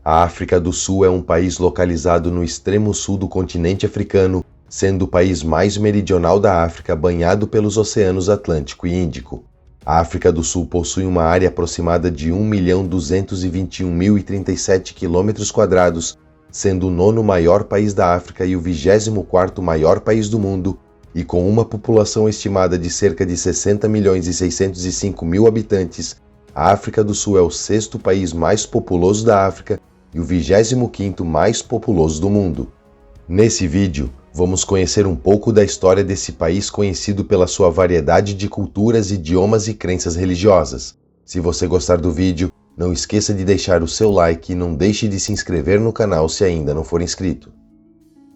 A África do Sul é um país localizado no extremo sul do continente africano, sendo o país mais meridional da África, banhado pelos oceanos Atlântico e Índico. A África do Sul possui uma área aproximada de 1.221.037 km², sendo o nono maior país da África e o 24º maior país do mundo, e com uma população estimada de cerca de 60.605.000 habitantes, a África do Sul é o sexto país mais populoso da África e o 25º mais populoso do mundo. Nesse vídeo, vamos conhecer um pouco da história desse país conhecido pela sua variedade de culturas, idiomas e crenças religiosas. Se você gostar do vídeo, não esqueça de deixar o seu like e não deixe de se inscrever no canal se ainda não for inscrito.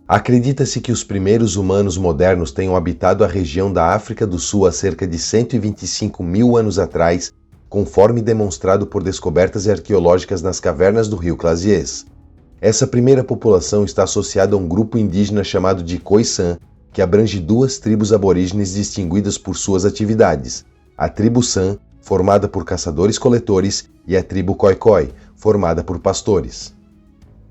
Acredita-se que os primeiros humanos modernos tenham habitado a região da África do Sul há cerca de 125.000 anos atrás, conforme demonstrado por descobertas arqueológicas nas cavernas do rio Claziers. Essa primeira população está associada a um grupo indígena chamado de Khoisan, que abrange duas tribos aborígenes distinguidas por suas atividades: a tribo San, formada por caçadores-coletores, e a tribo Khoikhoi, formada por pastores.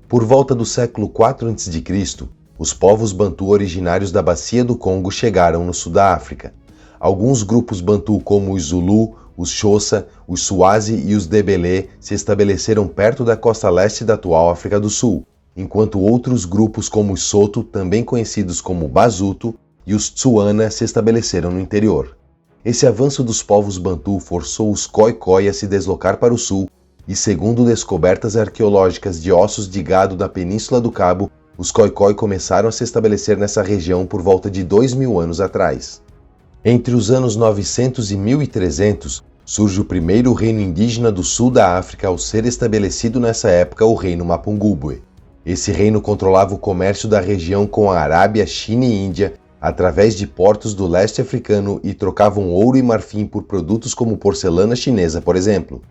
Por volta do século IV a.C., os povos bantu originários da Bacia do Congo chegaram no sul da África. Alguns grupos bantu, como os Zulu, os Xhosa, os Swazi e os Debele, se estabeleceram perto da costa leste da atual África do Sul, enquanto outros grupos como os Soto, também conhecidos como Basuto, e os Tswana se estabeleceram no interior. Esse avanço dos povos bantu forçou os Khoikhoi a se deslocar para o sul, e segundo descobertas arqueológicas de ossos de gado da Península do Cabo, os Khoikhoi começaram a se estabelecer nessa região por volta de 2.000 anos atrás. Entre os anos 900 e 1300, surge o primeiro reino indígena do sul da África ao ser estabelecido nessa época, o reino Mapungubwe. Esse reino controlava o comércio da região com a Arábia, China e Índia, através de portos do leste africano, e trocavam ouro e marfim por produtos como porcelana chinesa, por exemplo.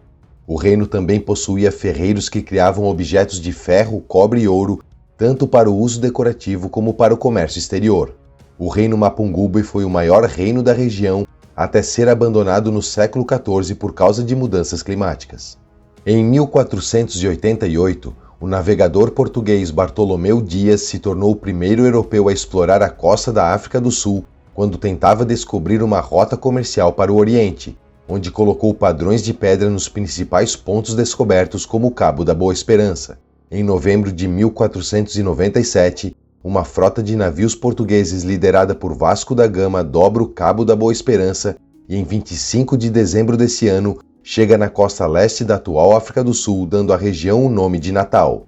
O reino também possuía ferreiros que criavam objetos de ferro, cobre e ouro, tanto para o uso decorativo como para o comércio exterior. O reino Mapungubwe foi o maior reino da região até ser abandonado no século XIV por causa de mudanças climáticas. Em 1488, o navegador português Bartolomeu Dias se tornou o primeiro europeu a explorar a costa da África do Sul quando tentava descobrir uma rota comercial para o Oriente, onde colocou padrões de pedra nos principais pontos descobertos, como o Cabo da Boa Esperança. Em novembro de 1497, uma frota de navios portugueses liderada por Vasco da Gama dobra o Cabo da Boa Esperança e, em 25 de dezembro desse ano, chega na costa leste da atual África do Sul, dando à região o nome de Natal.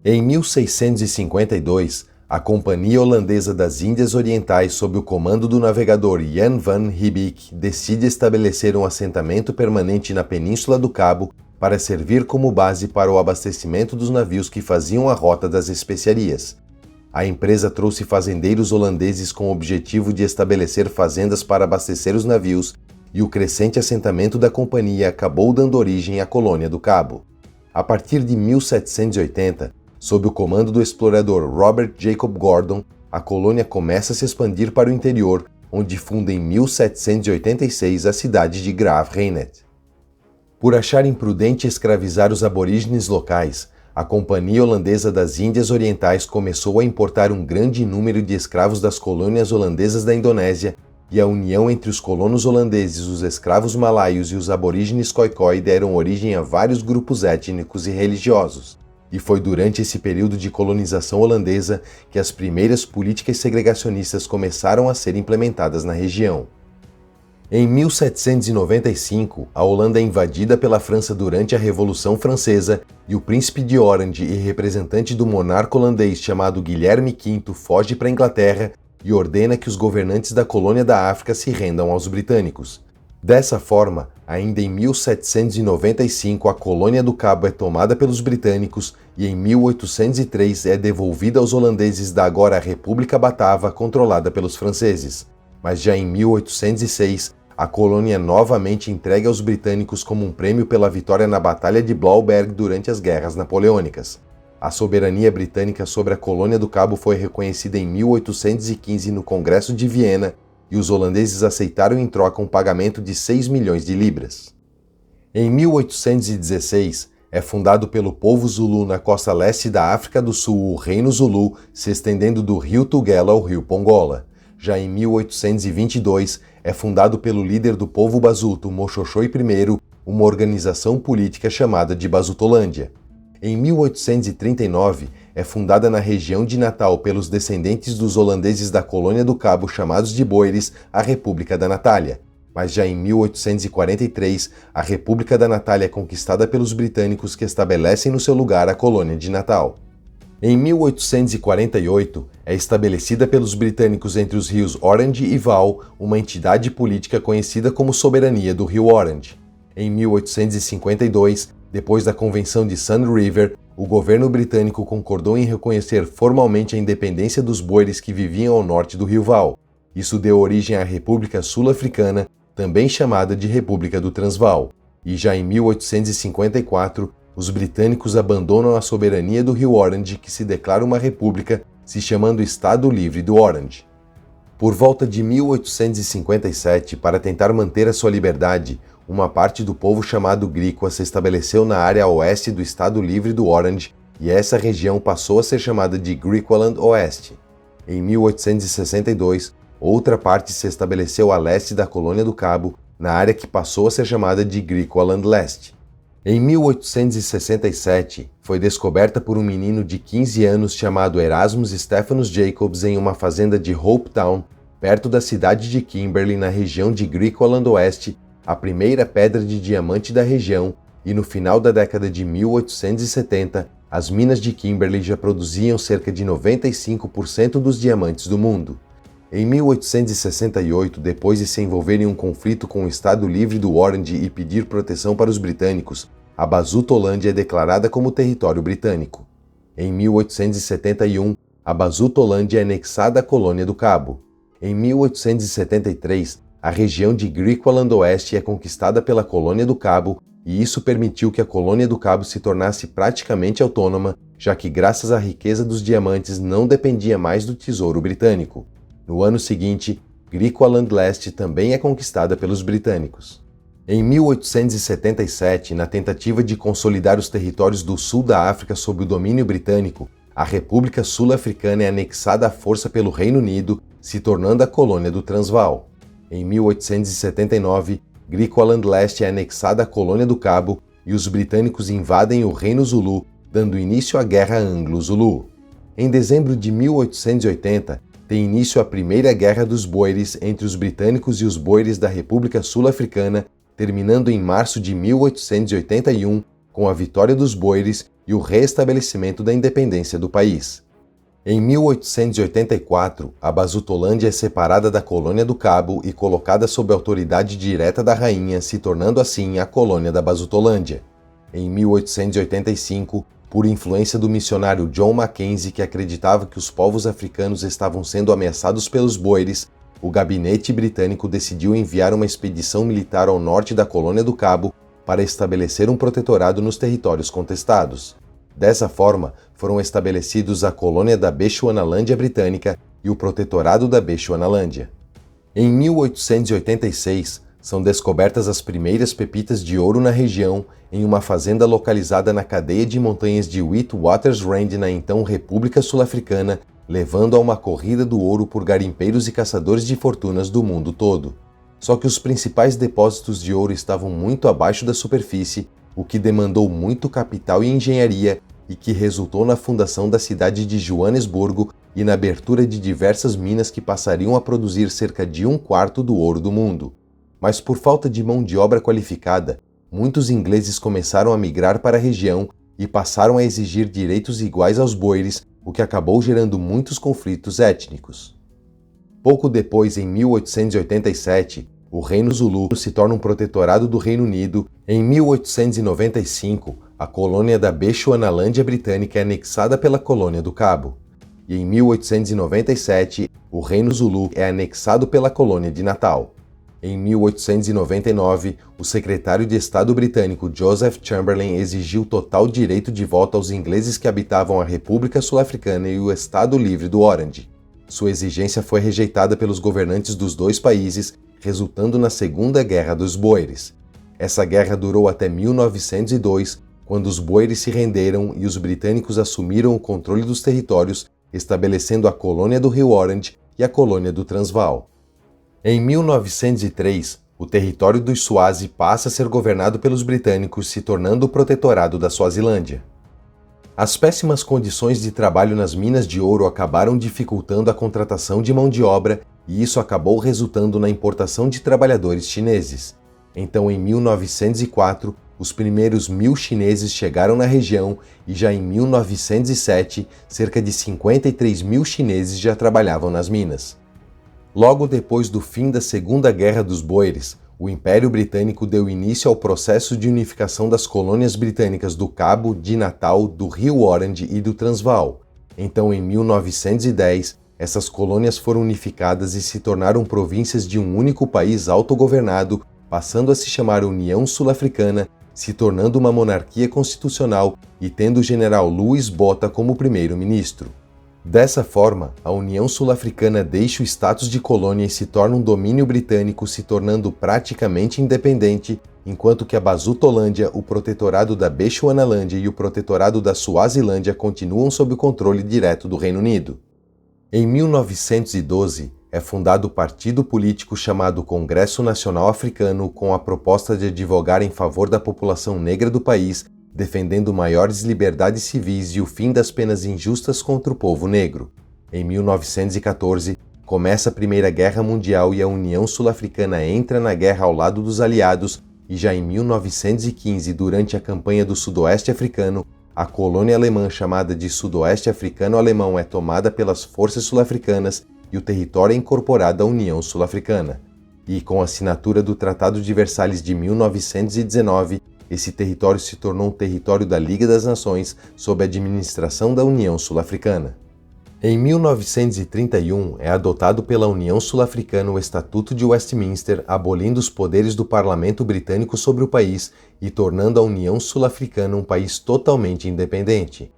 Em 1652, a Companhia Holandesa das Índias Orientais, sob o comando do navegador Jan van Riebeeck, decide estabelecer um assentamento permanente na Península do Cabo para servir como base para o abastecimento dos navios que faziam a rota das especiarias. A empresa trouxe fazendeiros holandeses com o objetivo de estabelecer fazendas para abastecer os navios, e o crescente assentamento da companhia acabou dando origem à Colônia do Cabo. A partir de 1780, sob o comando do explorador Robert Jacob Gordon, a colônia começa a se expandir para o interior, onde funda em 1786 a cidade de Graaf-Reinet. Por achar imprudente escravizar os aborígenes locais, a Companhia Holandesa das Índias Orientais começou a importar um grande número de escravos das colônias holandesas da Indonésia, e a união entre os colonos holandeses, os escravos malaios e os aborígenes Khoikhoi deram origem a vários grupos étnicos e religiosos. E foi durante esse período de colonização holandesa que as primeiras políticas segregacionistas começaram a ser implementadas na região. Em 1795, a Holanda é invadida pela França durante a Revolução Francesa e o príncipe de Orange e representante do monarca holandês chamado Guilherme V foge para a Inglaterra e ordena que os governantes da colônia da África se rendam aos britânicos. Dessa forma, ainda em 1795 a Colônia do Cabo é tomada pelos britânicos e em 1803 é devolvida aos holandeses da agora República Batava, controlada pelos franceses. Mas já em 1806, a colônia é novamente entregue aos britânicos como um prêmio pela vitória na Batalha de Blouberg durante as Guerras Napoleônicas. A soberania britânica sobre a Colônia do Cabo foi reconhecida em 1815 no Congresso de Viena e os holandeses aceitaram em troca um pagamento de 6 milhões de libras. Em 1816, É fundado pelo povo Zulu na costa leste da África do Sul, o Reino Zulu, se estendendo do rio Tugela ao rio Pongola. Já em 1822, é fundado pelo líder do povo Basuto, Moshoshoi I, uma organização política chamada de Basutolândia. Em 1839, é fundada na região de Natal pelos descendentes dos holandeses da colônia do Cabo chamados de Boeres, a República da Natália. Mas já em 1843, a República da Natália é conquistada pelos britânicos que estabelecem no seu lugar a colônia de Natal. Em 1848, é estabelecida pelos britânicos entre os rios Orange e Vaal uma entidade política conhecida como Soberania do Rio Orange. Em 1852, depois da Convenção de Sand River, o governo britânico concordou em reconhecer formalmente a independência dos boeres que viviam ao norte do Rio Vaal. Isso deu origem à República Sul-Africana, também chamada de República do Transvaal. E já em 1854, os britânicos abandonam a soberania do Rio Orange, que se declara uma república, se chamando Estado Livre do Orange. Por volta de 1857, para tentar manter a sua liberdade, uma parte do povo chamado Griqua se estabeleceu na área oeste do Estado Livre do Orange e essa região passou a ser chamada de Griqualand Oeste. Em 1862, outra parte se estabeleceu a leste da colônia do Cabo, na área que passou a ser chamada de Griqualand Leste. Em 1867, foi descoberta por um menino de 15 anos chamado Erasmus Stephanus Jacobs em uma fazenda de Hopetown, perto da cidade de Kimberley, na região de Griqualand Oeste, a primeira pedra de diamante da região, e no final da década de 1870, as minas de Kimberley já produziam cerca de 95% dos diamantes do mundo. Em 1868, depois de se envolver em um conflito com o Estado Livre do Orange e pedir proteção para os britânicos, a Basutolândia é declarada como território britânico. Em 1871, a Basutolândia é anexada à colônia do Cabo. Em 1873, a região de Griqualand Oeste é conquistada pela colônia do Cabo, e isso permitiu que a colônia do Cabo se tornasse praticamente autônoma, já que graças à riqueza dos diamantes não dependia mais do tesouro britânico. No ano seguinte, Griqualand Leste também é conquistada pelos britânicos. Em 1877, na tentativa de consolidar os territórios do sul da África sob o domínio britânico, a República Sul-Africana é anexada à força pelo Reino Unido, se tornando a colônia do Transvaal. Em 1879, Griqualand Leste é anexada à colônia do Cabo e os britânicos invadem o Reino Zulu, dando início à Guerra Anglo-Zulu. Em dezembro de 1880, tem início a Primeira Guerra dos Boeres entre os britânicos e os boeres da República Sul-Africana, terminando em março de 1881 com a vitória dos boeres e o reestabelecimento da independência do país. Em 1884, a Basutolândia é separada da colônia do Cabo e colocada sob a autoridade direta da rainha, se tornando assim a colônia da Basutolândia. Em 1885, por influência do missionário John Mackenzie, que acreditava que os povos africanos estavam sendo ameaçados pelos boeres, o gabinete britânico decidiu enviar uma expedição militar ao norte da colônia do Cabo para estabelecer um protetorado nos territórios contestados. Dessa forma, foram estabelecidos a colônia da Bechuanalândia Britânica e o protetorado da Bechuanalândia. Em 1886, são descobertas as primeiras pepitas de ouro na região em uma fazenda localizada na cadeia de montanhas de Witwatersrand, na então República Sul-Africana, levando a uma corrida do ouro por garimpeiros e caçadores de fortunas do mundo todo. Só que os principais depósitos de ouro estavam muito abaixo da superfície, o que demandou muito capital e engenharia e que resultou na fundação da cidade de Joanesburgo e na abertura de diversas minas que passariam a produzir cerca de 1/4 do ouro do mundo. Mas por falta de mão de obra qualificada, muitos ingleses começaram a migrar para a região e passaram a exigir direitos iguais aos boeres, o que acabou gerando muitos conflitos étnicos. Pouco depois, em 1887, o Reino Zulu se torna um protetorado do Reino Unido. Em 1895, a colônia da Bechuanalândia Britânica é anexada pela colônia do Cabo. E em 1897, o Reino Zulu é anexado pela colônia de Natal. Em 1899, o secretário de Estado britânico Joseph Chamberlain exigiu total direito de voto aos ingleses que habitavam a República Sul-Africana e o Estado Livre do Orange. Sua exigência foi rejeitada pelos governantes dos dois países, resultando na Segunda Guerra dos Boeres. Essa guerra durou até 1902, quando os boeres se renderam e os britânicos assumiram o controle dos territórios, estabelecendo a colônia do Rio Orange e a colônia do Transvaal. Em 1903, o território dos Swazi passa a ser governado pelos britânicos, se tornando o protetorado da Suazilândia. As péssimas condições de trabalho nas minas de ouro acabaram dificultando a contratação de mão de obra e isso acabou resultando na importação de trabalhadores chineses. Então, em 1904, os primeiros 1.000 chineses chegaram na região e já em 1907, cerca de 53.000 chineses já trabalhavam nas minas. Logo depois do fim da Segunda Guerra dos Boeres, o Império Britânico deu início ao processo de unificação das colônias britânicas do Cabo, de Natal, do Rio Orange e do Transvaal. Então, em 1910, essas colônias foram unificadas e se tornaram províncias de um único país autogovernado, passando a se chamar União Sul-Africana, se tornando uma monarquia constitucional e tendo o general Louis Botha como primeiro-ministro. Dessa forma, a União Sul-Africana deixa o status de colônia e se torna um domínio britânico, se tornando praticamente independente, enquanto que a Basutoland, o protetorado da Bechuanalândia e o protetorado da Suazilândia continuam sob o controle direto do Reino Unido. Em 1912, é fundado o partido político chamado Congresso Nacional Africano, com a proposta de advogar em favor da população negra do país, defendendo maiores liberdades civis e o fim das penas injustas contra o povo negro. Em 1914, começa a Primeira Guerra Mundial e a União Sul-Africana entra na guerra ao lado dos aliados, e já em 1915, durante a campanha do Sudoeste Africano, a colônia alemã chamada de Sudoeste Africano-Alemão é tomada pelas forças sul-africanas e o território é incorporado à União Sul-Africana. E com a assinatura do Tratado de Versalhes de 1919, esse território se tornou um território da Liga das Nações sob a administração da União Sul-Africana. Em 1931, é adotado pela União Sul-Africana o Estatuto de Westminster, abolindo os poderes do Parlamento Britânico sobre o país e tornando a União Sul-Africana um país totalmente independente.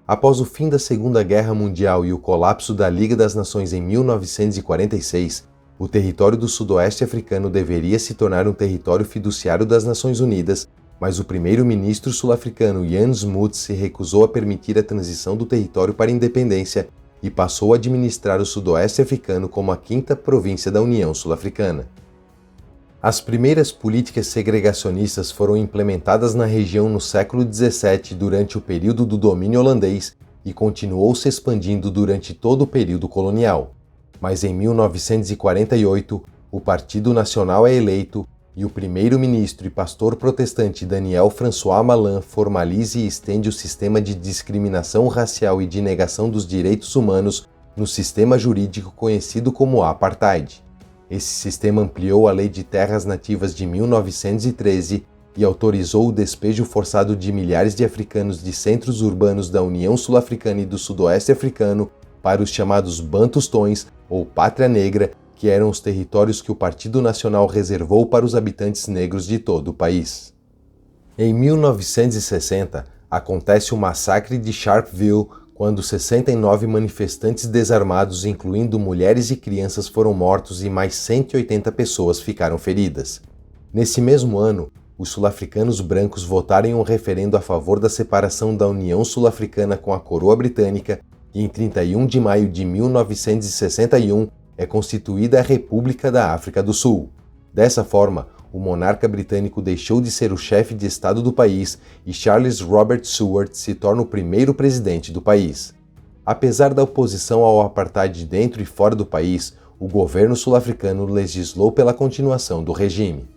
Após o fim da Segunda Guerra Mundial e o colapso da Liga das Nações em 1946, o território do Sudoeste Africano deveria se tornar um território fiduciário das Nações Unidas, mas o primeiro-ministro sul-africano Jan Smuts se recusou a permitir a transição do território para a independência e passou a administrar o Sudoeste Africano como a quinta província da União Sul-Africana. As primeiras políticas segregacionistas foram implementadas na região no século XVII durante o período do domínio holandês e continuou se expandindo durante todo o período colonial. Mas em 1948, o Partido Nacional é eleito e o primeiro-ministro e pastor protestante Daniel François Malan formaliza e estende o sistema de discriminação racial e de negação dos direitos humanos no sistema jurídico conhecido como Apartheid. Esse sistema ampliou a Lei de Terras Nativas de 1913 e autorizou o despejo forçado de milhares de africanos de centros urbanos da União Sul-Africana e do Sudoeste Africano para os chamados Bantustões ou Pátria Negra, que eram os territórios que o Partido Nacional reservou para os habitantes negros de todo o país. Em 1960, acontece o massacre de Sharpeville, quando 69 manifestantes desarmados, incluindo mulheres e crianças, foram mortos e mais 180 pessoas ficaram feridas. Nesse mesmo ano, os sul-africanos brancos votaram em um referendo a favor da separação da União Sul-Africana com a coroa britânica e em 31 de maio de 1961, é constituída a República da África do Sul. Dessa forma, o monarca britânico deixou de ser o chefe de Estado do país e Charles Robert Seward se torna o primeiro presidente do país. Apesar da oposição ao apartheid dentro e fora do país, o governo sul-africano legislou pela continuação do regime.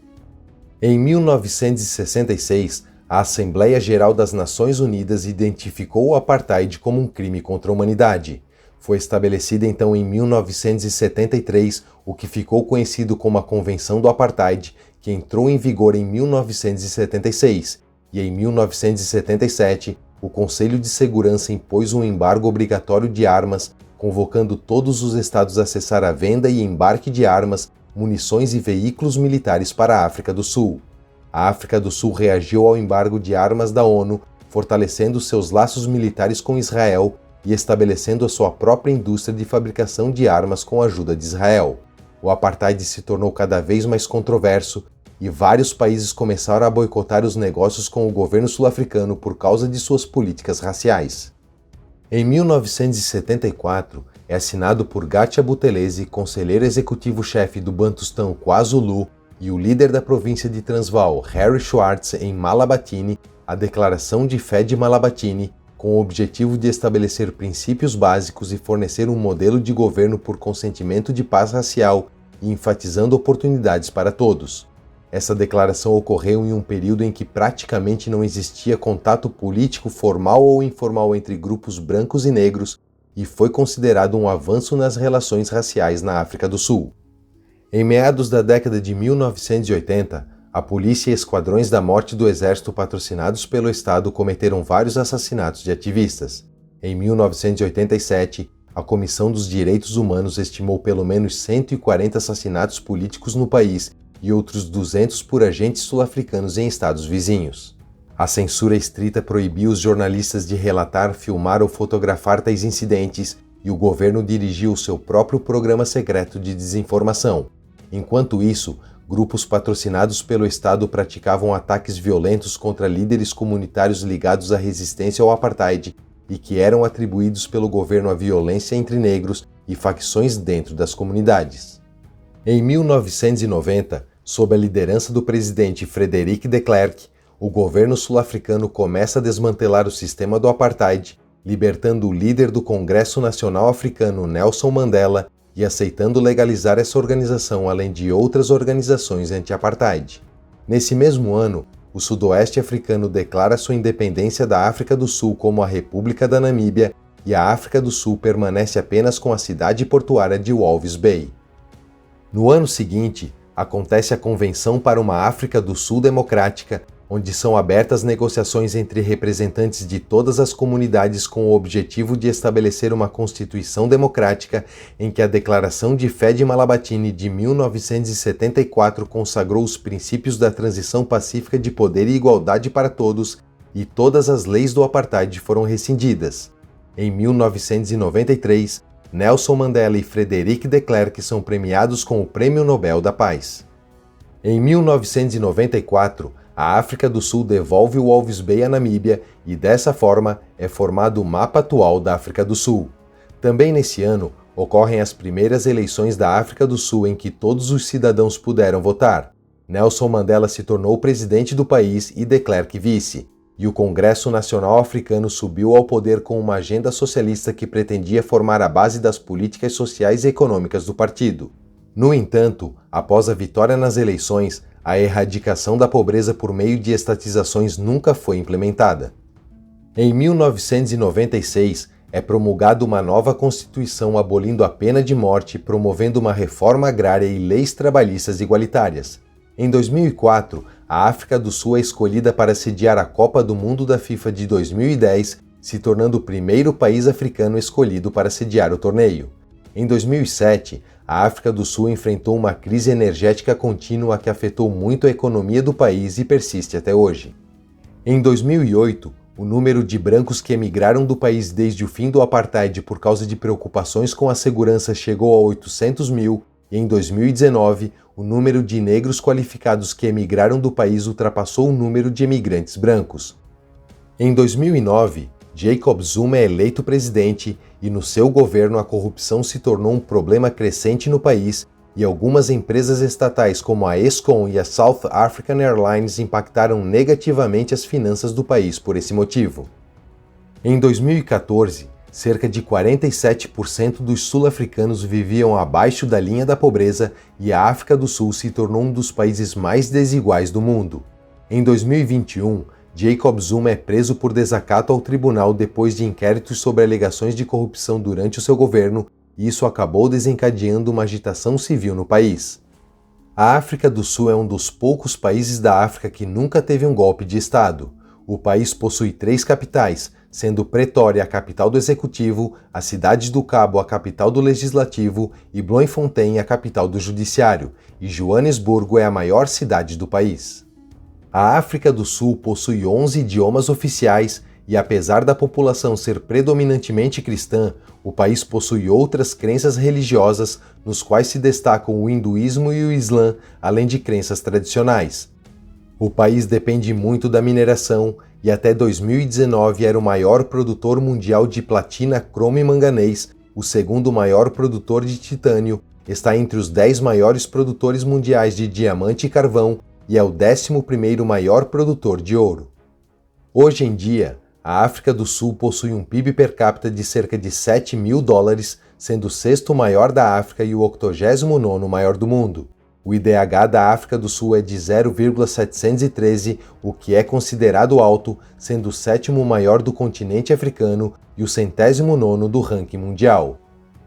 Em 1966, a Assembleia Geral das Nações Unidas identificou o apartheid como um crime contra a humanidade. Foi estabelecida então em 1973 o que ficou conhecido como a Convenção do Apartheid, que entrou em vigor em 1976, e em 1977 o Conselho de Segurança impôs um embargo obrigatório de armas, convocando todos os estados a cessar a venda e embarque de armas, munições e veículos militares para a África do Sul. A África do Sul reagiu ao embargo de armas da ONU, fortalecendo seus laços militares com Israel e estabelecendo a sua própria indústria de fabricação de armas com a ajuda de Israel. O apartheid se tornou cada vez mais controverso e vários países começaram a boicotar os negócios com o governo sul-africano por causa de suas políticas raciais. Em 1974, é assinado por Gatia Buthelezi, conselheiro executivo-chefe do Bantustão KwaZulu, e o líder da província de Transvaal, Harry Schwartz, em Malabatini, a Declaração de Fé de Malabatini, com o objetivo de estabelecer princípios básicos e fornecer um modelo de governo por consentimento de paz racial e enfatizando oportunidades para todos. Essa declaração ocorreu em um período em que praticamente não existia contato político formal ou informal entre grupos brancos e negros e foi considerado um avanço nas relações raciais na África do Sul. Em meados da década de 1980, a polícia e esquadrões da morte do exército patrocinados pelo Estado cometeram vários assassinatos de ativistas. Em 1987, a Comissão dos Direitos Humanos estimou pelo menos 140 assassinatos políticos no país e outros 200 por agentes sul-africanos em estados vizinhos. A censura estrita proibia os jornalistas de relatar, filmar ou fotografar tais incidentes e o governo dirigiu seu próprio programa secreto de desinformação. Enquanto isso, grupos patrocinados pelo Estado praticavam ataques violentos contra líderes comunitários ligados à resistência ao apartheid e que eram atribuídos pelo governo à violência entre negros e facções dentro das comunidades. Em 1990, sob a liderança do presidente Frederick de Klerk, o governo sul-africano começa a desmantelar o sistema do apartheid, libertando o líder do Congresso Nacional Africano Nelson Mandela e aceitando legalizar essa organização além de outras organizações anti-apartheid. Nesse mesmo ano, o sudoeste africano declara sua independência da África do Sul como a República da Namíbia e a África do Sul permanece apenas com a cidade portuária de Walvis Bay. No ano seguinte, acontece a Convenção para uma África do Sul Democrática, onde são abertas negociações entre representantes de todas as comunidades com o objetivo de estabelecer uma constituição democrática em que a Declaração de Fé de Malabatini de 1974 consagrou os princípios da transição pacífica de poder e igualdade para todos e todas as leis do apartheid foram rescindidas. Em 1993, Nelson Mandela e Frederick de Klerk são premiados com o Prêmio Nobel da Paz. Em 1994, a África do Sul devolve o Walvis Bay à Namíbia e, dessa forma, é formado o mapa atual da África do Sul. Também nesse ano, ocorrem as primeiras eleições da África do Sul em que todos os cidadãos puderam votar. Nelson Mandela se tornou presidente do país e de Klerk vice, e o Congresso Nacional Africano subiu ao poder com uma agenda socialista que pretendia formar a base das políticas sociais e econômicas do partido. No entanto, após a vitória nas eleições, a erradicação da pobreza por meio de estatizações nunca foi implementada. Em 1996, é promulgada uma nova Constituição abolindo a pena de morte, promovendo uma reforma agrária e leis trabalhistas igualitárias. Em 2004, a África do Sul é escolhida para sediar a Copa do Mundo da FIFA de 2010, se tornando o primeiro país africano escolhido para sediar o torneio. Em 2007, a África do Sul enfrentou uma crise energética contínua que afetou muito a economia do país e persiste até hoje. Em 2008, o número de brancos que emigraram do país desde o fim do apartheid por causa de preocupações com a segurança chegou a 800 mil e em 2019, o número de negros qualificados que emigraram do país ultrapassou o número de imigrantes brancos. Em 2009, Jacob Zuma é eleito presidente e no seu governo a corrupção se tornou um problema crescente no país e algumas empresas estatais como a Eskom e a South African Airlines impactaram negativamente as finanças do país por esse motivo. Em 2014, cerca de 47% dos sul-africanos viviam abaixo da linha da pobreza e a África do Sul se tornou um dos países mais desiguais do mundo. Em 2021, Jacob Zuma é preso por desacato ao tribunal depois de inquéritos sobre alegações de corrupção durante o seu governo, e isso acabou desencadeando uma agitação civil no país. A África do Sul é um dos poucos países da África que nunca teve um golpe de Estado. O país possui 3 capitais, sendo Pretória a capital do executivo, a Cidade do Cabo a capital do legislativo e Bloemfontein a capital do judiciário, e Joanesburgo é a maior cidade do país. A África do Sul possui 11 idiomas oficiais e apesar da população ser predominantemente cristã, o país possui outras crenças religiosas, nos quais se destacam o hinduísmo e o islã, além de crenças tradicionais. O país depende muito da mineração e até 2019 era o maior produtor mundial de platina, cromo e manganês, o segundo maior produtor de titânio, está entre os 10 maiores produtores mundiais de diamante e carvão e é o 11º maior produtor de ouro. Hoje em dia, a África do Sul possui um PIB per capita de cerca de $7.000, sendo o 6º maior da África e o 89º maior do mundo. O IDH da África do Sul é de 0,713, o que é considerado alto, sendo o 7º maior do continente africano e o 109º do ranking mundial.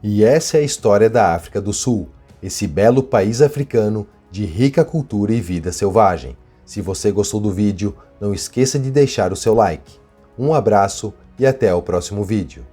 E essa é a história da África do Sul, esse belo país africano de rica cultura e vida selvagem. Se você gostou do vídeo, não esqueça de deixar o seu like. Um abraço e até o próximo vídeo.